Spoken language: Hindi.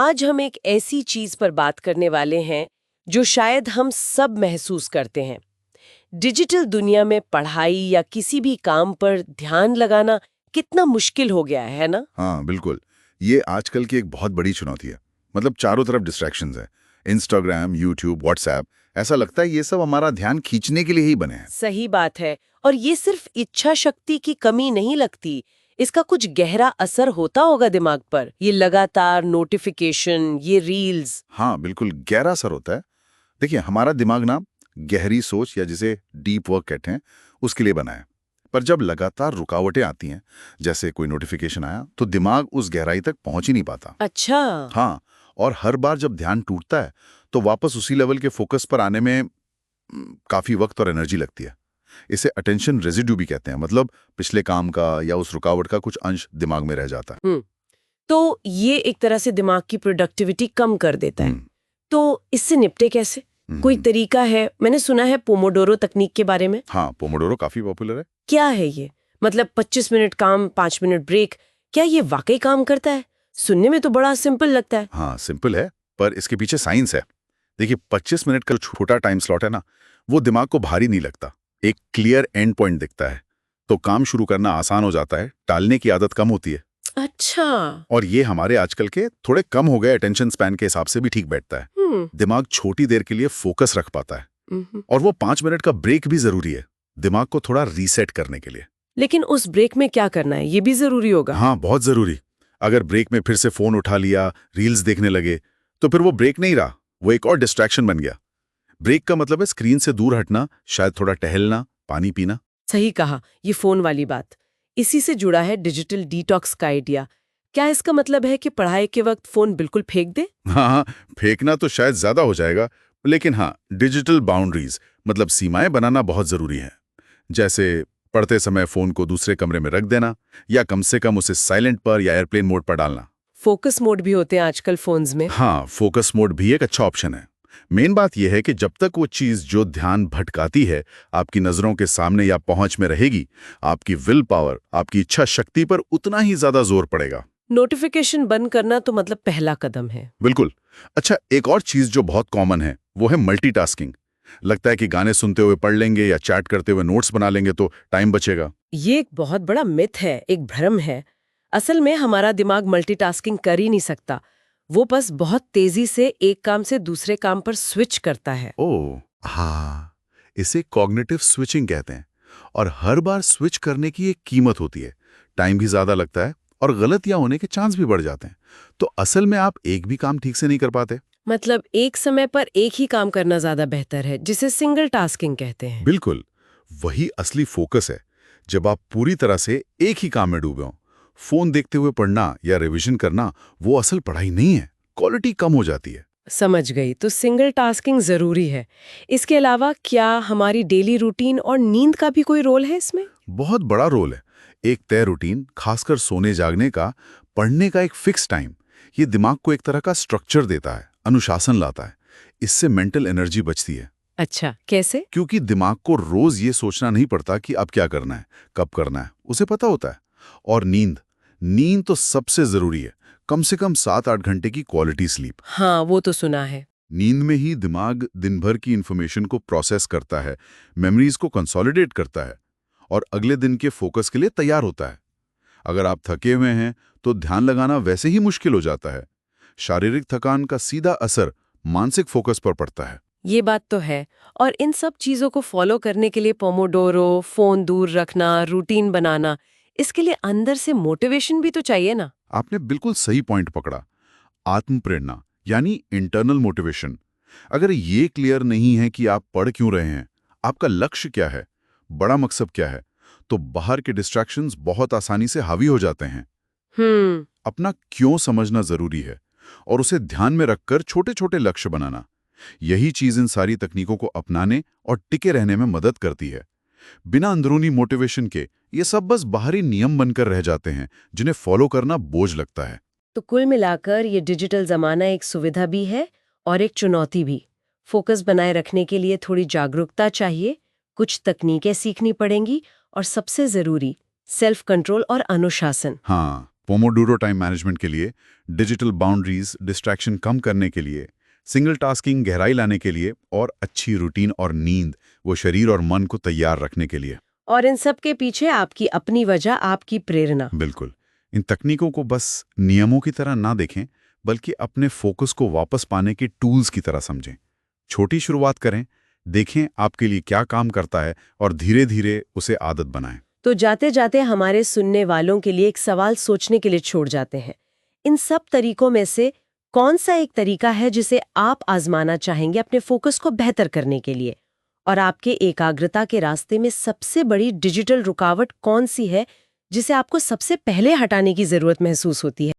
आज हम एक ऐसी चीज पर बात करने वाले हैं जो शायद हम सब महसूस करते हैं। डिजिटल दुनिया में पढ़ाई या किसी भी काम पर ध्यान लगाना कितना मुश्किल हो गया है ना? हाँ बिल्कुल। ये आजकल की एक बहुत बड़ी चुनौती है। मतलब चारों तरफ डिस्ट्रैक्शंस है। Instagram, YouTube, WhatsApp. ऐसा लगता है ये सब हमारा ध्यान खींचने के लिए ही बने हैं। सही बात है। और ये सिर्फ इच्छा शक्ति की कमी नहीं लगती, इसका कुछ गहरा असर होता होगा दिमाग पर। ये लगातार नोटिफिकेशन, ये रील्स। हाँ बिल्कुल, गहरा असर होता है। देखिए, हमारा दिमाग ना गहरी सोच या जिसे डीप वर्क कहते हैं उसके लिए बना है। पर जब लगातार रुकावटें आती हैं, जैसे कोई नोटिफिकेशन आया, तो दिमाग उस गहराई तक पहुंच ही नहीं पाता। अच्छा। हाँ, और हर बार जब ध्यान टूटता है तो वापस उसी लेवल के फोकस पर आने में काफी वक्त और एनर्जी लगती है। इसे अटेंशन रेजिड्यू भी कहते हैं। मतलब पिछले काम का या उस रुकावट का कुछ अंश दिमाग में रह जाता है। तो ये एक तरह से दिमाग की प्रोडक्टिविटी कम कर देता है। हम्म, तो इससे निपटे कैसे? कोई तरीका है? मैंने सुना है पोमोडोरो तकनीक के बारे में। हाँ, पोमोडोरो काफी पॉपुलर है। क्या है ये? मतलब 25 मिनट काम, 5 मिनट ब्रेक। क्या ये वाकई काम करता है? सुनने में तो बड़ा सिंपल लगता है। हाँ, सिंपल है, पर इसके पीछे साइंस है। देखिए, 25 मिनट का छोटा टाइम स्लॉट है ना, वो दिमाग को भारी नहीं लगता। एक क्लियर एंड पॉइंट दिखता है, तो काम शुरू करना आसान हो जाता है, टालने की आदत कम होती है। अच्छा। और ये हमारे आजकल के थोड़े कम हो गए अटेंशन स्पैन के हिसाब से भी ठीक बैठता है। दिमाग छोटी देर के लिए फोकस रख पाता है। और वो 5 मिनट का ब्रेक भी जरूरी है, दिमाग को थोड़ा रीसेट करने के लिए। लेकिन उस ब्रेक में क्या करना है, ये भी जरूरी होगा? हाँ, बहुत जरूरी। अगर ब्रेक में फिर से फोन उठा लिया, रील्स देखने लगे, तो फिर वो ब्रेक नहीं रहा, वो एक और डिस्ट्रैक्शन बन गया। ब्रेक का मतलब है स्क्रीन से दूर हटना, शायद थोड़ा टहलना, पानी पीना। सही कहा, ये फोन वाली बात। इसी से जुड़ा है डिजिटल डिटॉक्स का आइडिया। क्या इसका मतलब है कि पढ़ाई के वक्त फोन बिल्कुल फेंक दे? हाँ, फेंकना तो शायद ज्यादा हो जाएगा, लेकिन हाँ, डिजिटल बाउंड्रीज मतलब सीमाएं बनाना बहुत जरूरी है। जैसे पढ़ते समय फोन को दूसरे कमरे में रख देना, या कम से कम उसे साइलेंट पर या एयरप्लेन मोड पर डालना। फोकस मोड भी होते हैं आजकल फोन्स में। हाँ, फोकस मोड भी एक अच्छा ऑप्शन है। मेन बात यह है कि जब तक वो चीज जो ध्यान भटकाती है आपकी नजरों के सामने या पहुंच में रहेगी, आपकी विल पावर, आपकी इच्छा शक्ति पर उतना ही ज्यादा जोर पड़ेगा। नोटिफिकेशन बंद करना तो मतलब पहला कदम है। बिल्कुल। अच्छा, एक और चीज जो बहुत कॉमन है वो है मल्टीटास्किंग। लगता है कि गाने सुनते हुए पढ़ लेंगे या चैट करते हुए नोट्स बना लेंगे तो टाइम बचेगा। ये एक बहुत बड़ा मिथ है, एक भ्रम है। असल में हमारा दिमाग मल्टीटास्किंग कर ही नहीं सकता। वो बस बहुत तेजी से एक काम से दूसरे काम पर स्विच करता है। ओह हाँ, इसे कॉग्निटिव स्विचिंग कहते हैं। और हर बार स्विच करने की एक कीमत होती है, टाइम भी ज्यादा लगता है और गलतियां होने के चांस भी बढ़ जाते हैं। तो असल में आप एक भी काम ठीक से नहीं कर पाते। मतलब एक समय पर एक ही काम करना ज्यादा बेहतर है, जिसे सिंगल टास्किंग कहते हैं। बिल्कुल, वही असली फोकस है। जब आप पूरी तरह से एक ही काम में डूबे हों। फोन देखते हुए पढ़ना या रिवीजन करना वो असल पढ़ाई नहीं है, क्वालिटी कम हो जाती है। समझ गई। तो सिंगल टास्किंग जरूरी है। इसके अलावा क्या हमारी डेली रूटीन और नींद का भी कोई रोल है इसमें? बहुत बड़ा रोल है। एक तय रूटीन, खासकर सोने जागने का, पढ़ने का एक फिक्स टाइम, ये दिमाग को एक तरह का स्ट्रक्चर देता है, अनुशासन लाता है। इससे मेंटल एनर्जी बचती है। अच्छा, कैसे? क्योंकि दिमाग को रोज ये सोचना नहीं पड़ता कि अब क्या करना है, कब करना है, उसे पता होता है। और नींद, नींद तो सबसे जरूरी है। कम से कम 7-8 घंटे की क्वालिटी स्लीप। हाँ, वो तो सुना है। नींद में ही दिमाग दिन भर की इंफॉर्मेशन को प्रोसेस करता है, मेमोरीज को कंसोलिडेट करता है और अगले दिन के फोकस के लिए तैयार होता है। अगर आप थके हुए हैं तो ध्यान लगाना वैसे ही मुश्किल हो जाता है। शारीरिक थकान का सीधा असर मानसिक फोकस पर पड़ता है। ये बात तो है। और इन सब चीजों को फॉलो करने के लिए पोमोडोरो, फोन दूर रखना, रूटीन बनाना, इसके लिए अंदर से मोटिवेशन भी तो चाहिए ना? आपने बिल्कुल सही पॉइंट पकड़ा। आत्म प्रेरणा यानी इंटरनल मोटिवेशन। अगर ये क्लियर नहीं है कि आप पढ़ क्यों रहे हैं, आपका लक्ष्य क्या है, बड़ा मकसद क्या है, तो बाहर के डिस्ट्रैक्शंस बहुत आसानी से हावी हो जाते हैं। अपना क्यों समझना जरूरी है और उसे ध्यान में रखकर छोटे छोटे लक्ष्य बनाना, यही चीज इन सारी तकनीकों को अपनाने और टिके रहने में मदद करती है। बिना अंदरूनी मोटिवेशन के ये सब बस बाहरी नियम बनकर रह जाते हैं, जिन्हें फॉलो करना बोझ लगता है। तो कुल मिलाकर ये डिजिटल जमाना एक सुविधा भी है और एक चुनौती भी। फोकस बनाए रखने के लिए थोड़ी जागरूकता चाहिए, कुछ तकनीकें सीखनी पड़ेंगी और सबसे जरूरी सेल्फ कंट्रोल और अनुशासन। हाँ, पोमोडूरो टाइम मैनेजमेंट के लिए, डिजिटल बाउंड्रीज, डिस्ट्रैक्शन कम करने के लिए, सिंगल टास्किंग गहराई लाने के लिए और अच्छी रूटीन और नींद वो शरीर और मन को तैयार रखने के लिए। और इन सब के पीछे आपकी अपनी वजह, आपकी प्रेरणा। बिल्कुल। इन तकनीकों को बस नियमों की तरह ना देखें, बल्कि अपने फोकस को वापस पाने के टूल्स की तरह समझें। छोटी शुरुआत करें, देखें आपके लिए क्या काम करता है और धीरे धीरे उसे आदत बनाएं। तो जाते जाते हमारे सुनने वालों के लिए एक सवाल सोचने के लिए छोड़ जाते हैं। इन सब तरीकों में से कौन सा एक तरीका है जिसे आप आजमाना चाहेंगे अपने फोकस को बेहतर करने के लिए? और आपके एकाग्रता के रास्ते में सबसे बड़ी डिजिटल रुकावट कौन सी है जिसे आपको सबसे पहले हटाने की जरूरत महसूस होती है?